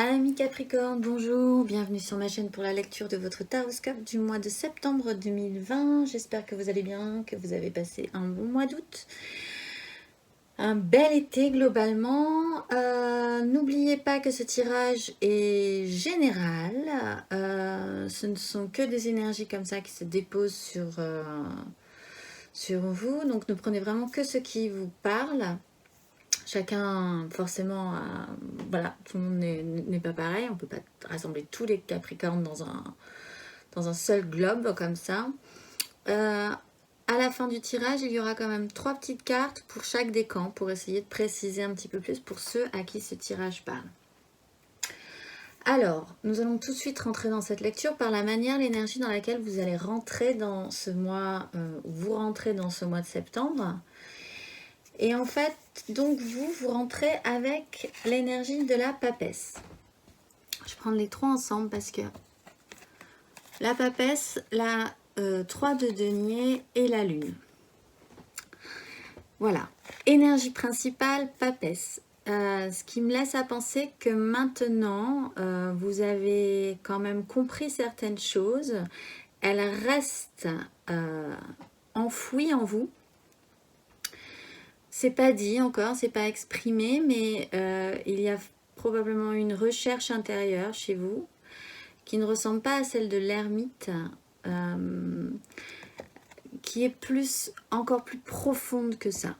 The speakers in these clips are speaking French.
Amis Capricorne, bonjour, bienvenue sur ma chaîne pour la lecture de votre taroscope du mois de septembre 2020. J'espère que vous allez bien, que vous avez passé un bon mois d'août. Un bel été globalement. N'oubliez pas que ce tirage est général. Ce ne sont que des énergies comme ça qui se déposent sur vous. Donc ne prenez vraiment que ce qui vous parle. Chacun, forcément, voilà, tout le monde n'est pas pareil. On ne peut pas rassembler tous les Capricornes dans un seul globe comme ça. À la fin du tirage, il y aura quand même 3 petites cartes pour chaque décan pour essayer de préciser un petit peu plus pour ceux à qui ce tirage parle. Alors, nous allons tout de suite rentrer dans cette lecture par la manière, l'énergie dans laquelle vous allez rentrer dans ce mois, vous rentrez dans ce mois de septembre. Et en fait, donc vous rentrez avec l'énergie de la papesse. Je vais prendre les trois ensemble parce que la papesse, la 3 de denier et la lune. Voilà, énergie principale, papesse. Ce qui me laisse à penser que maintenant, vous avez quand même compris certaines choses. Elles restent enfouies en vous. C'est pas dit encore, c'est pas exprimé, mais il y a probablement une recherche intérieure chez vous qui ne ressemble pas à celle de l'ermite, qui est encore plus profonde que ça.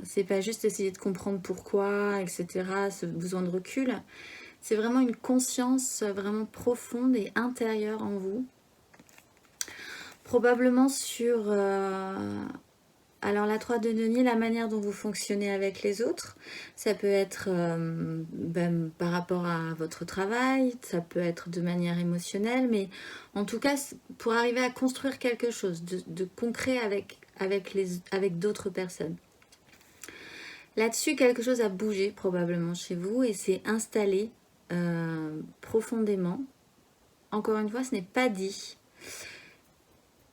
C'est pas juste essayer de comprendre pourquoi, etc., ce besoin de recul. C'est vraiment une conscience vraiment profonde et intérieure en vous. Probablement sur... alors la 3 de denier, la manière dont vous fonctionnez avec les autres, ça peut être par rapport à votre travail, ça peut être de manière émotionnelle, mais en tout cas pour arriver à construire quelque chose de concret avec d'autres personnes. Là-dessus, quelque chose a bougé probablement chez vous et s'est installé profondément. Encore une fois, ce n'est pas dit,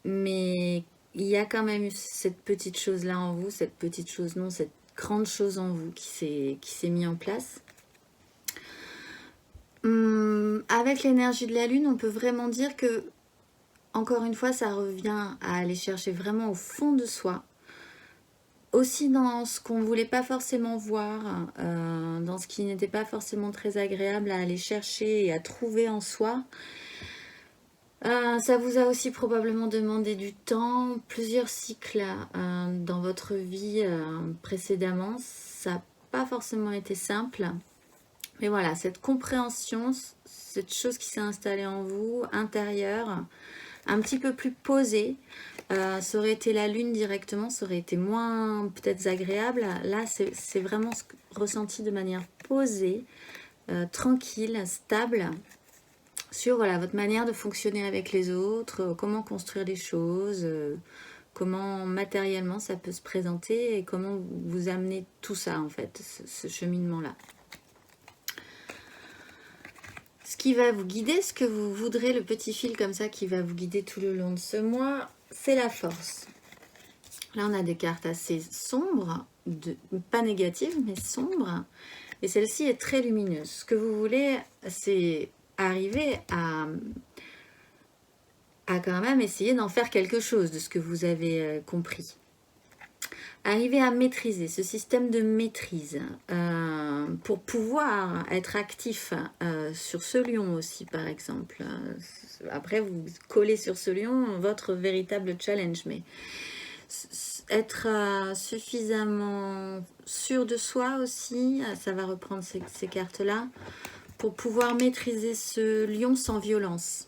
mais il y a quand même eu cette petite chose-là en vous, cette petite chose, non, cette grande chose en vous qui s'est mise en place. Avec l'énergie de la lune, on peut vraiment dire que, encore une fois, ça revient à aller chercher vraiment au fond de soi. Aussi dans ce qu'on ne voulait pas forcément voir, dans ce qui n'était pas forcément très agréable à aller chercher et à trouver en soi. Ça vous a aussi probablement demandé du temps, plusieurs cycles dans votre vie précédemment. Ça n'a pas forcément été simple. Mais voilà, cette compréhension, cette chose qui s'est installée en vous, intérieure, un petit peu plus posée. Ça aurait été la lune directement, ça aurait été moins peut-être agréable. Là, c'est vraiment ressenti de manière posée, tranquille, stable. Sur voilà, votre manière de fonctionner avec les autres, comment construire les choses, comment matériellement ça peut se présenter et comment vous amenez tout ça en fait, ce cheminement-là. Ce qui va vous guider, ce que vous voudrez, le petit fil comme ça qui va vous guider tout le long de ce mois, c'est la force. Là, on a des cartes assez sombres, pas négatives, mais sombres. Et celle-ci est très lumineuse. Ce que vous voulez, c'est arriver à quand même essayer d'en faire quelque chose de ce que vous avez compris. Arriver à maîtriser ce système de maîtrise pour pouvoir être actif sur ce lion aussi, par exemple. Après, vous collez sur ce lion votre véritable challenge, mais être suffisamment sûr de soi aussi, ça va reprendre ces cartes-là, pour pouvoir maîtriser ce lion sans violence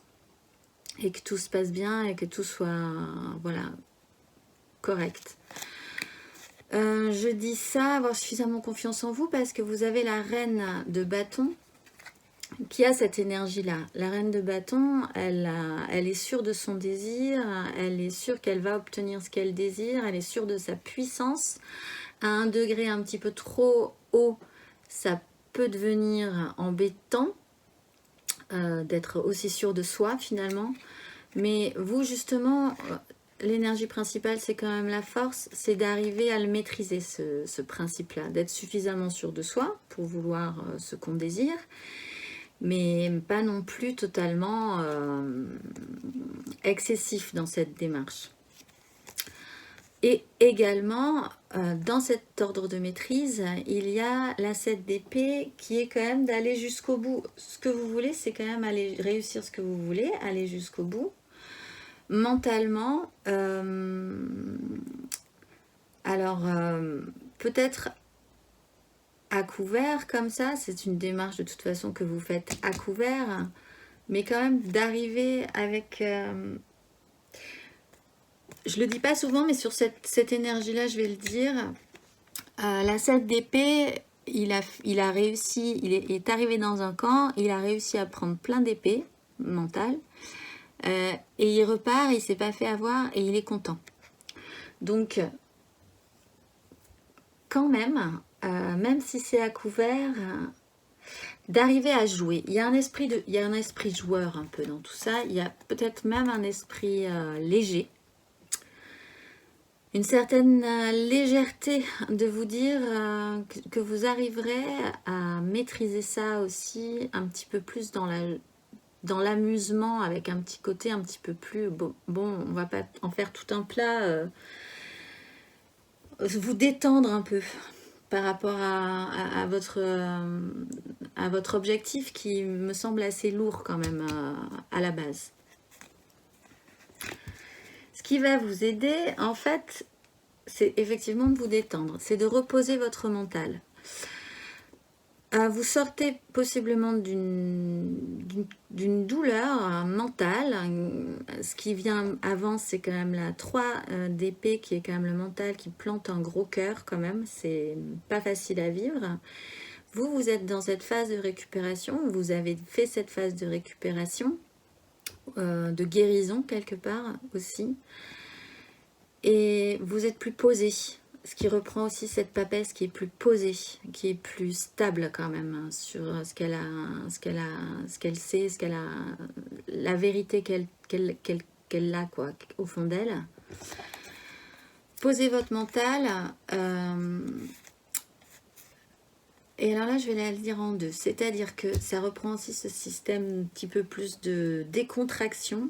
et que tout se passe bien et que tout soit voilà, correct. Je dis ça, avoir suffisamment confiance en vous parce que vous avez la reine de bâton qui a cette énergie-là. La reine de bâton, elle est sûre de son désir, elle est sûre qu'elle va obtenir ce qu'elle désire, elle est sûre de sa puissance. À un degré un petit peu trop haut, ça peut devenir embêtant d'être aussi sûr de soi finalement. Mais vous justement, l'énergie principale, c'est quand même la force, c'est d'arriver à le maîtriser, ce principe-là, d'être suffisamment sûr de soi pour vouloir ce qu'on désire, mais pas non plus totalement excessif dans cette démarche. Et également, dans cet ordre de maîtrise, il y a la 7 d'épée qui est quand même d'aller jusqu'au bout. Ce que vous voulez, c'est quand même aller réussir ce que vous voulez, aller jusqu'au bout. Mentalement, alors peut-être à couvert comme ça, c'est une démarche de toute façon que vous faites à couvert, mais quand même d'arriver avec... je le dis pas souvent, mais sur cette énergie-là, je vais le dire. La 7 d'épée, il a réussi, il est arrivé dans un camp, il a réussi à prendre plein d'épées mentales, et il repart, il s'est pas fait avoir, et il est content. Donc, quand même, même si c'est à couvert, d'arriver à jouer. Il y a un esprit joueur un peu dans tout ça, il y a peut-être même un esprit léger. Une certaine légèreté de vous dire que vous arriverez à maîtriser ça aussi un petit peu plus dans l'amusement, avec un petit côté un petit peu plus... Bon, on va pas en faire tout un plat. Vous détendre un peu par rapport à votre objectif qui me semble assez lourd quand même à la base. Ce qui va vous aider, en fait, c'est effectivement de vous détendre, c'est de reposer votre mental. Vous sortez possiblement d'une douleur mentale. Ce qui vient avant, c'est quand même la 3 d'épée, qui est quand même le mental, qui plante un gros cœur quand même. C'est pas facile à vivre. Vous êtes dans cette phase de récupération. Vous avez fait cette phase de récupération, de guérison quelque part aussi. Et vous êtes plus posé. Ce qui reprend aussi cette papesse qui est plus posée, qui est plus stable quand même sur ce qu'elle sait, la vérité qu'elle a quoi, au fond d'elle. Posez votre mental. Et alors là, je vais la le dire en deux. C'est-à-dire que ça reprend aussi ce système un petit peu plus de décontraction.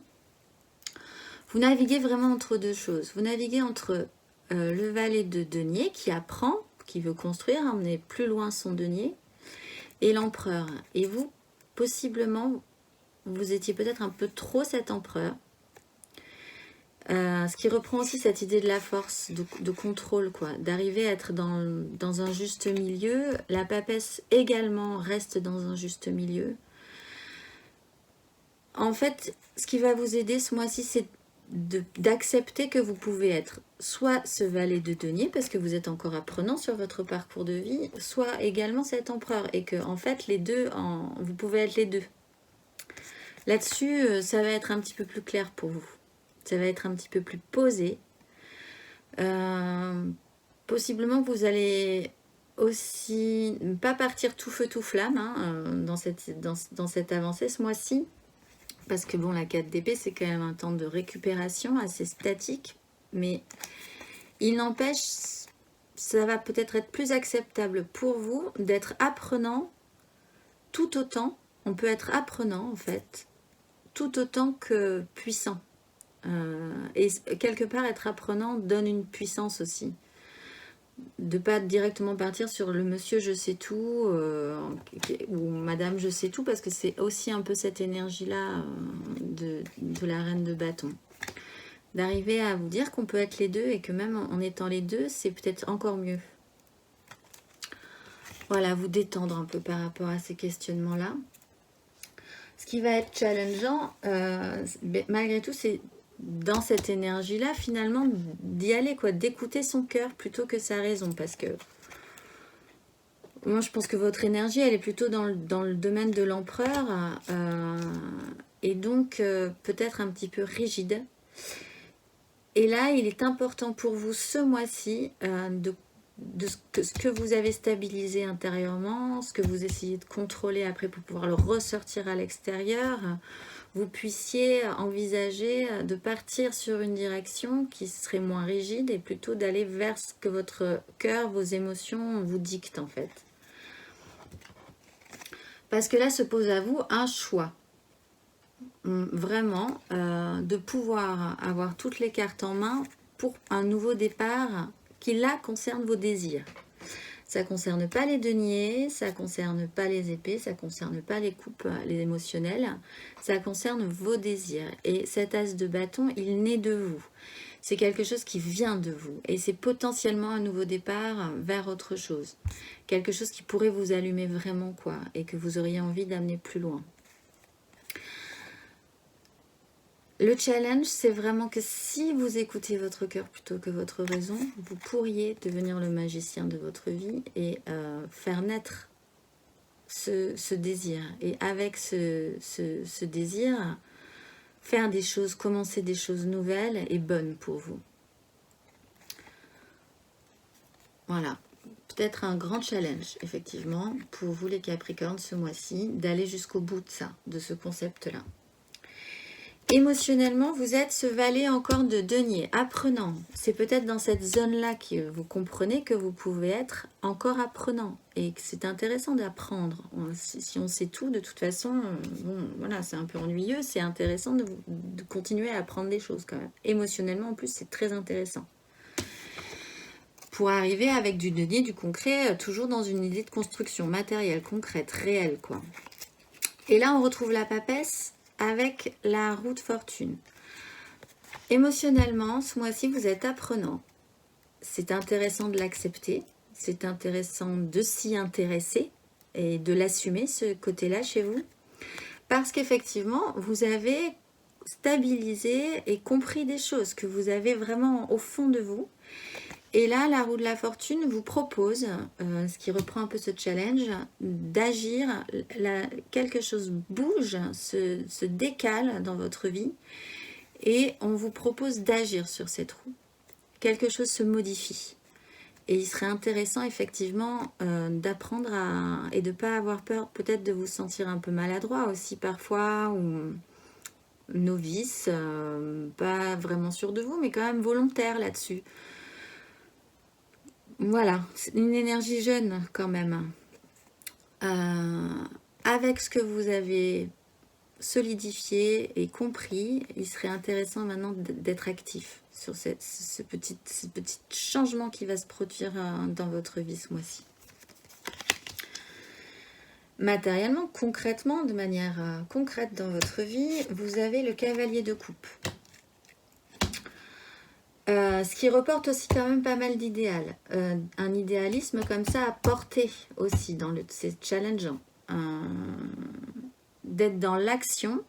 Vous naviguez vraiment entre deux choses. Vous naviguez entre... le valet de denier qui apprend, qui veut construire, emmener plus loin son denier, et l'empereur. Et vous, possiblement, vous étiez peut-être un peu trop cet empereur. Ce qui reprend aussi cette idée de la force, de contrôle, quoi, d'arriver à être dans un juste milieu. La papesse également reste dans un juste milieu. En fait, ce qui va vous aider ce mois-ci, c'est d'accepter que vous pouvez être soit ce valet de denier parce que vous êtes encore apprenant sur votre parcours de vie, soit également cet empereur, et que en fait les deux, vous pouvez être les deux. Là-dessus, ça va être un petit peu plus clair pour vous. Ça va être un petit peu plus posé. Possiblement que vous allez aussi pas partir tout feu tout flamme dans cette avancée ce mois-ci. Parce que bon, la 4 d'épée, c'est quand même un temps de récupération assez statique. Mais il n'empêche, ça va peut-être être plus acceptable pour vous d'être apprenant tout autant. On peut être apprenant, en fait, tout autant que puissant. Et quelque part, être apprenant donne une puissance aussi. De pas directement partir sur le monsieur je sais tout ou madame je sais tout, parce que c'est aussi un peu cette énergie là de la reine de bâton, d'arriver à vous dire qu'on peut être les deux, et que même en étant les deux, c'est peut-être encore mieux. Voilà, vous détendre un peu par rapport à ces questionnements là. Ce qui va être challengeant malgré tout, c'est dans cette énergie-là, finalement, d'y aller, quoi, d'écouter son cœur plutôt que sa raison, parce que moi, je pense que votre énergie, elle est plutôt dans le domaine de l'empereur, et donc peut-être un petit peu rigide. Et là, il est important pour vous, ce mois-ci, ce que vous avez stabilisé intérieurement, ce que vous essayez de contrôler après pour pouvoir le ressortir à l'extérieur, vous puissiez envisager de partir sur une direction qui serait moins rigide et plutôt d'aller vers ce que votre cœur, vos émotions vous dictent en fait. Parce que là se pose à vous un choix. Vraiment, de pouvoir avoir toutes les cartes en main pour un nouveau départ qui là concerne vos désirs. Ça ne concerne pas les deniers, ça ne concerne pas les épées, ça ne concerne pas les coupes, les émotionnels, ça concerne vos désirs. Et cet as de bâton, il naît de vous. C'est quelque chose qui vient de vous. Et c'est potentiellement un nouveau départ vers autre chose. Quelque chose qui pourrait vous allumer vraiment, quoi, et que vous auriez envie d'amener plus loin. Le challenge, c'est vraiment que si vous écoutez votre cœur plutôt que votre raison, vous pourriez devenir le magicien de votre vie et faire naître ce désir. Et avec ce désir, faire des choses, commencer des choses nouvelles et bonnes pour vous. Voilà. Peut-être un grand challenge, effectivement, pour vous les Capricornes ce mois-ci, d'aller jusqu'au bout de ça, de ce concept-là. Émotionnellement, vous êtes ce valet encore de denier, apprenant. C'est peut-être dans cette zone-là que vous comprenez que vous pouvez être encore apprenant et que c'est intéressant d'apprendre. Si on sait tout, de toute façon, bon, voilà, c'est un peu ennuyeux. C'est intéressant de continuer à apprendre des choses quand même. Émotionnellement, en plus, c'est très intéressant. Pour arriver avec du denier, du concret, toujours dans une idée de construction matérielle, concrète, réelle, quoi. Et là, on retrouve la papesse avec la roue de fortune. Émotionnellement, ce mois-ci, vous êtes apprenant. C'est intéressant de l'accepter. C'est intéressant de s'y intéresser et de l'assumer, ce côté-là chez vous. Parce qu'effectivement, vous avez stabilisé et compris des choses que vous avez vraiment au fond de vous. Et là, la roue de la fortune vous propose, ce qui reprend un peu ce challenge, d'agir. Quelque chose bouge, se décale dans votre vie et on vous propose d'agir sur cette roue. Quelque chose se modifie. Et il serait intéressant effectivement d'apprendre et de ne pas avoir peur peut-être de vous sentir un peu maladroit aussi parfois ou novice, pas vraiment sûr de vous mais quand même volontaire là-dessus. Voilà, c'est une énergie jeune quand même. Avec ce que vous avez solidifié et compris, il serait intéressant maintenant d'être actif sur ce petit changement qui va se produire dans votre vie ce mois-ci. Matériellement, concrètement, de manière concrète dans votre vie, vous avez le cavalier de coupe. Ce qui reporte aussi quand même pas mal d'idéal. Un idéalisme comme ça à porter aussi, c'est challengeant. D'être dans l'action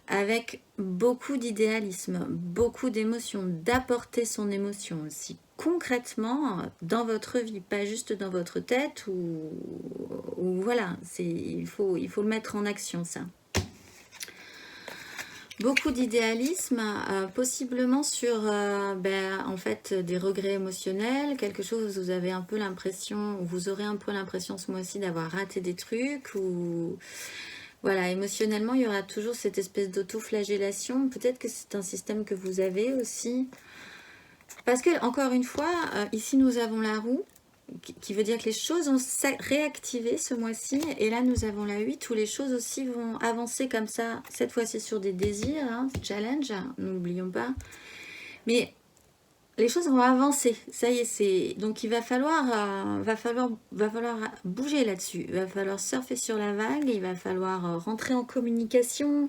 avec beaucoup d'idéalisme, beaucoup d'émotions, d'apporter son émotion aussi concrètement dans votre vie, pas juste dans votre tête ou voilà, il faut le mettre en action ça. Beaucoup d'idéalisme, possiblement sur en fait des regrets émotionnels, quelque chose où vous avez un peu l'impression, vous aurez un peu l'impression ce mois-ci d'avoir raté des trucs, ou voilà, émotionnellement il y aura toujours cette espèce d'auto-flagellation. Peut-être que c'est un système que vous avez aussi, parce que encore une fois, ici nous avons la roue, qui veut dire que les choses ont réactivé ce mois-ci. Et là, nous avons la 8 où les choses aussi vont avancer comme ça. Cette fois-ci sur des désirs, challenge, n'oublions pas. Mais les choses vont avancer. Ça y est, donc il va falloir bouger là-dessus. Il va falloir surfer sur la vague. Il va falloir rentrer en communication.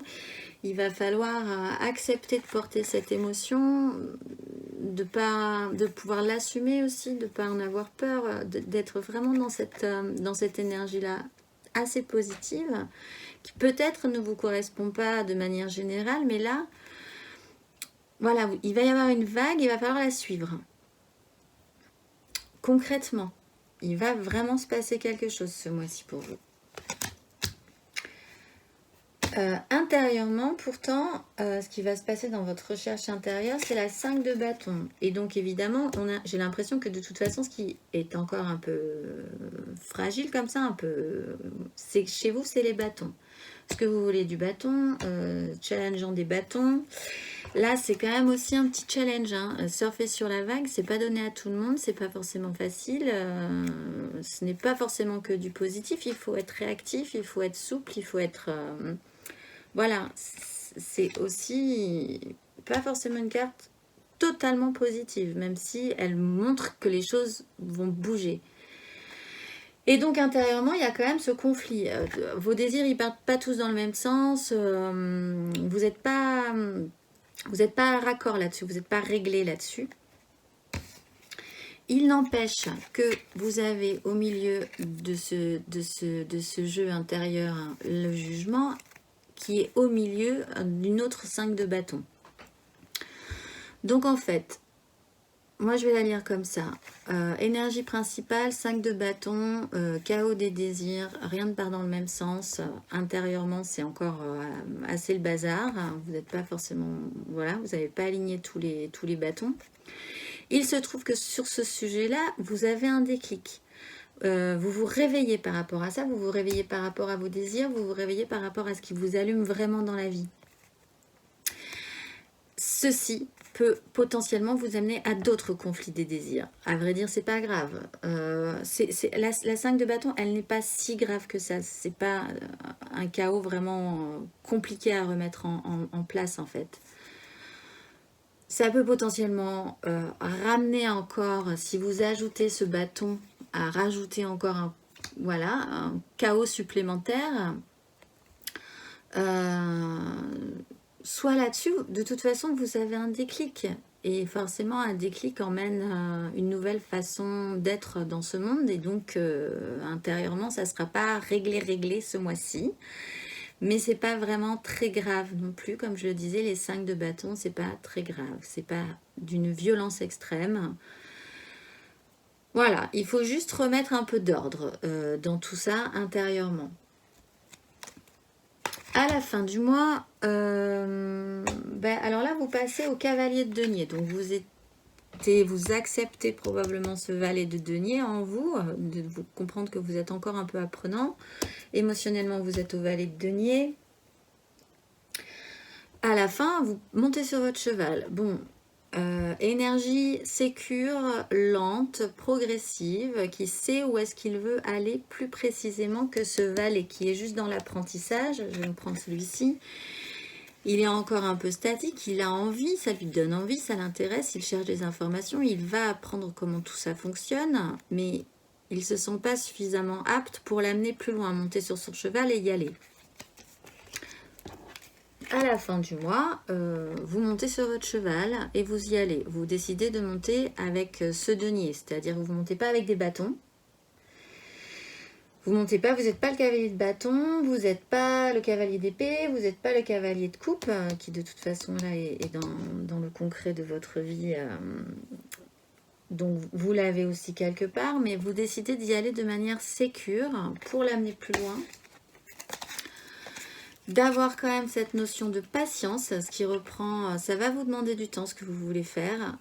Il va falloir accepter de porter cette émotion, de pouvoir l'assumer aussi, de ne pas en avoir peur, d'être vraiment dans cette énergie-là assez positive, qui peut-être ne vous correspond pas de manière générale, mais là, voilà, il va y avoir une vague, il va falloir la suivre. Concrètement, il va vraiment se passer quelque chose ce mois-ci pour vous. Intérieurement, pourtant, ce qui va se passer dans votre recherche intérieure, c'est la 5 de bâton. Et donc, évidemment, j'ai l'impression que de toute façon, ce qui est encore un peu fragile comme ça, un peu, c'est que chez vous, c'est les bâtons. Est-ce que vous voulez du bâton, challengeant des bâtons? Là, c'est quand même aussi un petit challenge. Hein. Surfer sur la vague, c'est pas donné à tout le monde, c'est pas forcément facile. Ce n'est pas forcément que du positif. Il faut être réactif, il faut être souple, il faut être... voilà, c'est aussi pas forcément une carte totalement positive, même si elle montre que les choses vont bouger. Et donc intérieurement, il y a quand même ce conflit. Vos désirs, ils partent pas tous dans le même sens. Vous n'êtes pas raccord là-dessus, vous n'êtes pas réglé là-dessus. Il n'empêche que vous avez au milieu de ce jeu intérieur le jugement qui est au milieu d'une autre 5 de bâton. Donc en fait, moi je vais la lire comme ça. Énergie principale, 5 de bâton, chaos des désirs, rien ne part dans le même sens. Intérieurement, c'est encore assez le bazar. Vous n'êtes pas forcément... Voilà, vous n'avez pas aligné tous les bâtons. Il se trouve que sur ce sujet-là, vous avez un déclic. Vous vous réveillez par rapport à ça, vous vous réveillez par rapport à vos désirs, vous vous réveillez par rapport à ce qui vous allume vraiment dans la vie. Ceci peut potentiellement vous amener à d'autres conflits des désirs. À vrai dire, c'est pas grave. La 5 de bâton, elle n'est pas si grave que ça. C'est pas un chaos vraiment compliqué à remettre en place en fait. Ça peut potentiellement ramener encore, si vous ajoutez ce bâton, à rajouter encore un chaos supplémentaire. Soit là-dessus, de toute façon, vous avez un déclic. Et forcément, un déclic emmène une nouvelle façon d'être dans ce monde. Et donc, intérieurement, ça ne sera pas réglé ce mois-ci. Mais c'est pas vraiment très grave non plus. Comme je le disais, les 5 de bâton, c'est pas très grave. C'est pas d'une violence extrême. Voilà, il faut juste remettre un peu d'ordre dans tout ça intérieurement. À la fin du mois, alors là, vous passez au cavalier de denier. Donc, vous acceptez probablement ce valet de denier en vous, de vous comprendre que vous êtes encore un peu apprenant. Émotionnellement, vous êtes au valet de denier. À la fin, vous montez sur votre cheval. Bon, énergie sécure, lente, progressive, qui sait où est-ce qu'il veut aller plus précisément que ce valet qui est juste dans l'apprentissage. Je vais me prendre celui-ci. Il est encore un peu statique, il a envie, ça lui donne envie, ça l'intéresse, il cherche des informations, il va apprendre comment tout ça fonctionne, mais il ne se sent pas suffisamment apte pour l'amener plus loin, monter sur son cheval et y aller. À la fin du mois, vous montez sur votre cheval et vous y allez. Vous décidez de monter avec ce denier, c'est-à-dire vous ne montez pas avec des bâtons. Vous montez pas, vous n'êtes pas le cavalier de bâton, vous n'êtes pas le cavalier d'épée, vous n'êtes pas le cavalier de coupe, qui de toute façon là est dans le concret de votre vie. Donc vous l'avez aussi quelque part, mais vous décidez d'y aller de manière sécure pour l'amener plus loin. D'avoir quand même cette notion de patience, ce qui reprend, ça va vous demander du temps ce que vous voulez faire.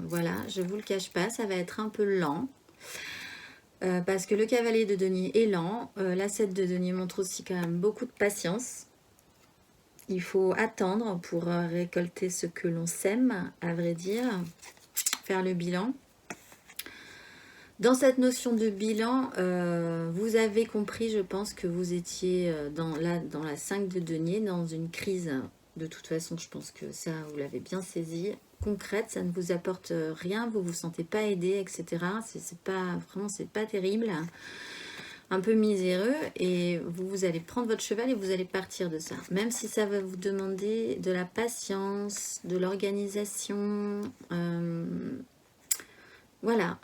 Voilà, je ne vous le cache pas, ça va être un peu lent. Parce que le cavalier de denier est lent. La 7 de denier montre aussi quand même beaucoup de patience. Il faut attendre pour récolter ce que l'on sème, à vrai dire. Faire le bilan. Dans cette notion de bilan, vous avez compris, je pense, que vous étiez dans la 5 de denier, dans une crise. De toute façon, je pense que ça, vous l'avez bien saisi. Concrète, ça ne vous apporte rien, vous vous sentez pas aidé, etc. C'est pas terrible, un peu miséreux, et vous allez prendre votre cheval et vous allez partir de ça. Même si ça va vous demander de la patience, de l'organisation, voilà,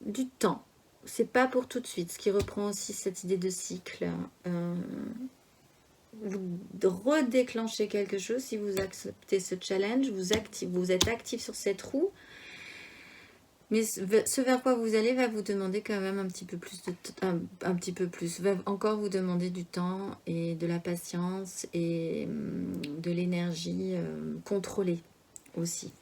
du temps. C'est pas pour tout de suite, ce qui reprend aussi cette idée de cycle. Vous redéclenchez quelque chose si vous acceptez ce challenge, vous êtes actif sur cette roue. Mais ce vers quoi vous allez va vous demander quand même un petit peu plus un petit peu plus, va encore vous demander du temps et de la patience et de l'énergie contrôlée aussi.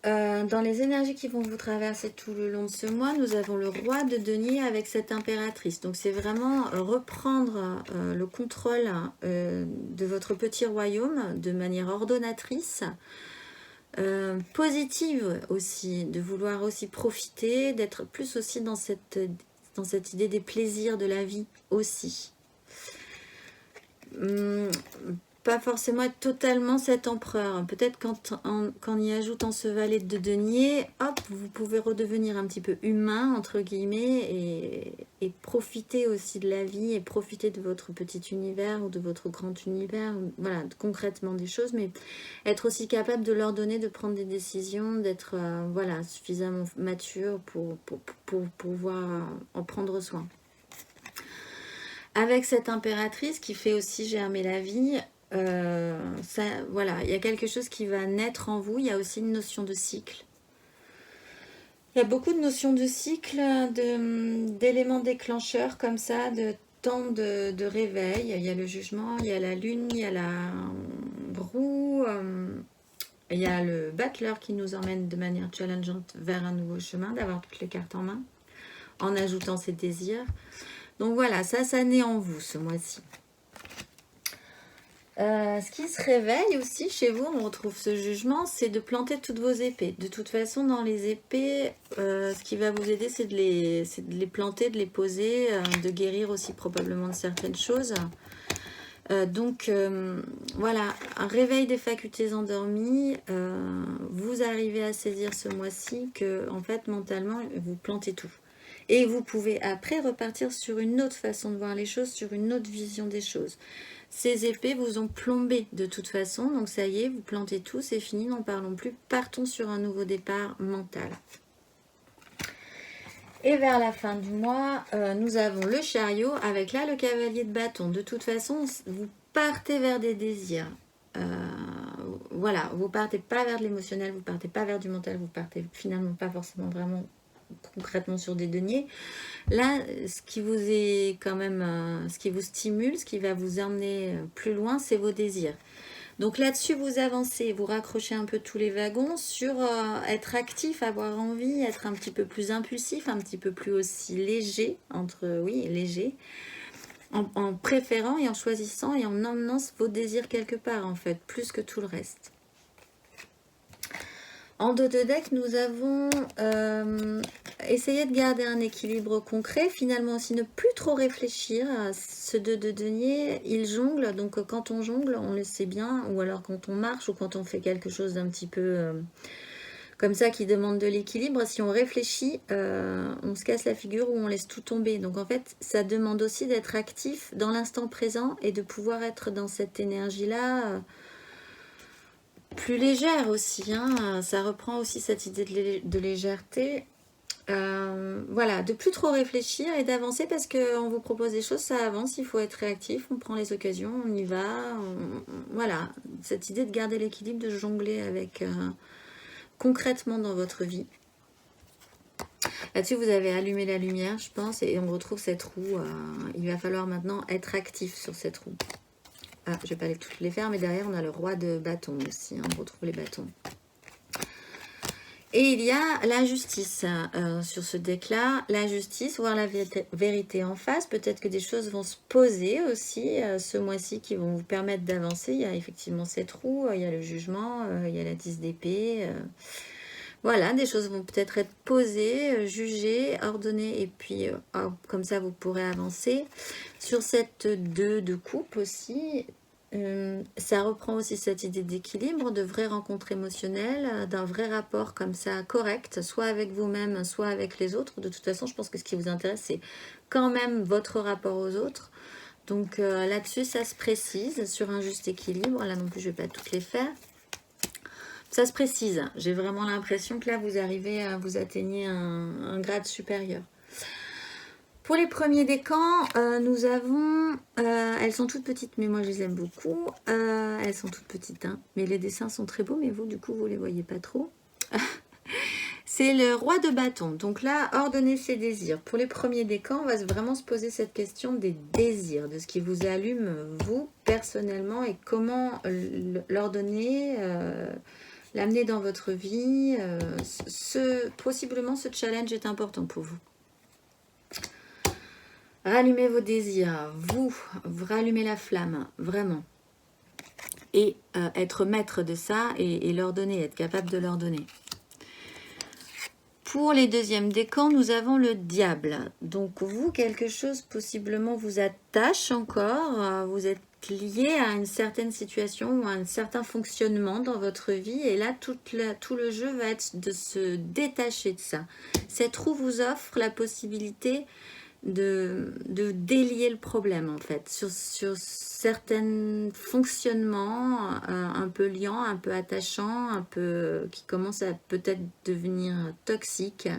Dans les énergies qui vont vous traverser tout le long de ce mois, nous avons le roi de denier avec cette impératrice. Donc c'est vraiment reprendre le contrôle de votre petit royaume de manière ordonnatrice, positive aussi, de vouloir aussi profiter, d'être plus aussi dans cette idée des plaisirs de la vie aussi. Pas forcément être totalement cet empereur. Peut-être qu'en y ajoutant ce valet de denier, hop, vous pouvez redevenir un petit peu humain, entre guillemets, et profiter aussi de la vie, et profiter de votre petit univers ou de votre grand univers, voilà, concrètement des choses, mais être aussi capable de leur donner, de prendre des décisions, d'être voilà, suffisamment mature pour pouvoir en prendre soin. Avec cette impératrice qui fait aussi germer la vie, ça, voilà, il y a quelque chose qui va naître en vous. Il y a aussi une notion de cycle. Il y a beaucoup de notions de cycle, d'éléments déclencheurs comme ça, de temps de réveil. Il y a le jugement, il y a la lune, il y a la roue, il y a le battleur qui nous emmène de manière challengeante vers un nouveau chemin, d'avoir toutes les cartes en main, en ajoutant ses désirs. Donc voilà, ça naît en vous ce mois-ci. Ce qui se réveille aussi chez vous, on retrouve ce jugement, c'est de planter toutes vos épées. De toute façon, dans les épées, ce qui va vous aider, c'est de les planter, de les poser, de guérir aussi probablement de certaines choses. Donc voilà, un réveil des facultés endormies, vous arrivez à saisir ce mois-ci que en fait mentalement vous plantez tout. Et vous pouvez après repartir sur une autre façon de voir les choses, sur une autre vision des choses. Ces épées vous ont plombé de toute façon, donc ça y est, vous plantez tout, c'est fini, n'en parlons plus. Partons sur un nouveau départ mental. Et vers la fin du mois, nous avons le chariot avec là le cavalier de bâton. De toute façon, vous partez vers des désirs. Voilà, vous partez pas vers de l'émotionnel, vous partez pas vers du mental, vous partez finalement pas forcément vraiment concrètement sur des deniers. Là, ce qui vous est quand même, ce qui vous stimule, ce qui va vous emmener plus loin, c'est vos désirs. Donc là-dessus, vous avancez, vous raccrochez un peu tous les wagons sur être actif, avoir envie, être un petit peu plus impulsif, un petit peu plus aussi léger, léger, en préférant et en choisissant et en emmenant vos désirs quelque part en fait, plus que tout le reste. En dos de deck, nous avons essayé de garder un équilibre concret. Finalement aussi, ne plus trop réfléchir. Ce 2 de denier, il jongle. Donc quand on jongle, on le sait bien. Ou alors quand on marche ou quand on fait quelque chose d'un petit peu comme ça qui demande de l'équilibre. Si on réfléchit, on se casse la figure ou on laisse tout tomber. Donc en fait, ça demande aussi d'être actif dans l'instant présent et de pouvoir être dans cette énergie-là plus légère aussi, hein. Ça reprend aussi cette idée de légèreté. Voilà, de plus trop réfléchir et d'avancer parce qu'on vous propose des choses, ça avance, il faut être réactif, on prend les occasions, on y va. Voilà, cette idée de garder l'équilibre, de jongler avec concrètement dans votre vie. Là-dessus, vous avez allumé la lumière, je pense, et on retrouve cette roue. Il va falloir maintenant être actif sur cette roue. Ah, je ne vais pas toutes les faire, mais derrière, on a le roi de bâton aussi. Hein, on retrouve les bâtons. Et il y a la justice sur ce deck-là. La justice, voir la vérité en face. Peut-être que des choses vont se poser aussi ce mois-ci qui vont vous permettre d'avancer. Il y a effectivement cette roue, il y a le jugement, il y a la 10 d'épée. Voilà, des choses vont peut-être être posées, jugées, ordonnées. Et puis, comme ça, vous pourrez avancer. Sur cette 2 de coupe aussi... ça reprend aussi cette idée d'équilibre, de vraies rencontres émotionnelles, d'un vrai rapport comme ça correct, soit avec vous-même, soit avec les autres. De toute façon, je pense que ce qui vous intéresse, c'est quand même votre rapport aux autres. Donc là-dessus, ça se précise sur un juste équilibre. Là non plus, je ne vais pas toutes les faire. Ça se précise. J'ai vraiment l'impression que là, vous atteignez un grade supérieur. Pour les premiers décans, nous avons... elles sont toutes petites, mais moi je les aime beaucoup. Elles sont toutes petites, hein, mais les dessins sont très beaux, mais vous, du coup, vous ne les voyez pas trop. C'est le roi de bâton. Donc là, ordonner ses désirs. Pour les premiers décans, on va vraiment se poser cette question des désirs, de ce qui vous allume, vous, personnellement, et comment l'ordonner, l'amener dans votre vie. Possiblement, ce challenge est important pour vous. Rallumez vos désirs, vous rallumez la flamme, vraiment. Et être maître de ça et l'ordonner, être capable de l'ordonner. Pour les deuxièmes décans, nous avons le diable. Donc vous, quelque chose possiblement vous attache encore. Vous êtes lié à une certaine situation ou à un certain fonctionnement dans votre vie. Et là, tout le jeu va être de se détacher de ça. Cette roue vous offre la possibilité de délier le problème en fait sur certains fonctionnements un peu liants, un peu attachants, un peu qui commencent à peut-être devenir toxiques.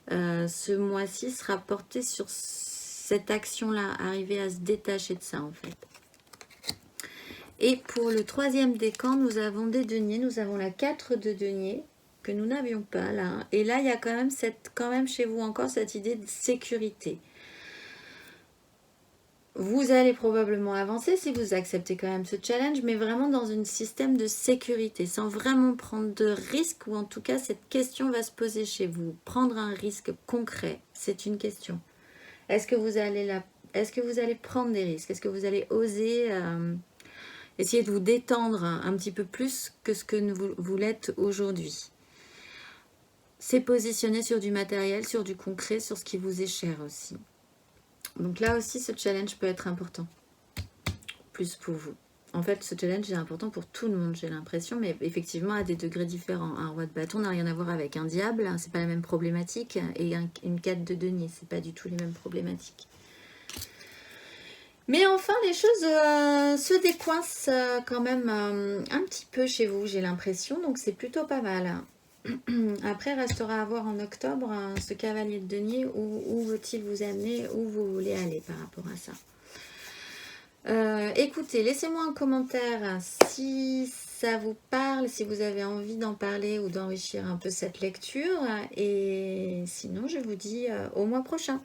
Ce mois-ci sera porté sur cette action-là, arriver à se détacher de ça en fait. Et pour le troisième décan, nous avons des deniers, nous avons la 4 de deniers que nous n'avions pas là. Et là, il y a quand même chez vous encore cette idée de sécurité. Vous allez probablement avancer si vous acceptez quand même ce challenge, mais vraiment dans un système de sécurité, sans vraiment prendre de risques, ou en tout cas, cette question va se poser chez vous. Prendre un risque concret, c'est une question. Est-ce que vous allez prendre des risques? Est-ce que vous allez oser essayer de vous détendre un petit peu plus que ce que vous l'êtes aujourd'hui? C'est positionner sur du matériel, sur du concret, sur ce qui vous est cher aussi. Donc là aussi, ce challenge peut être important. Plus pour vous. En fait, ce challenge est important pour tout le monde, j'ai l'impression, mais effectivement à des degrés différents. Un roi de bâton n'a rien à voir avec un diable, c'est pas la même problématique, et une 4 de denier, c'est pas du tout les mêmes problématiques. Mais enfin, les choses se décoincent quand même un petit peu chez vous, j'ai l'impression, donc c'est plutôt pas mal. Après, restera à voir en octobre ce cavalier de denier, où veut-il vous amener, où vous voulez aller par rapport à ça. Écoutez, laissez-moi un commentaire si ça vous parle, si vous avez envie d'en parler ou d'enrichir un peu cette lecture. Et sinon, je vous dis au mois prochain.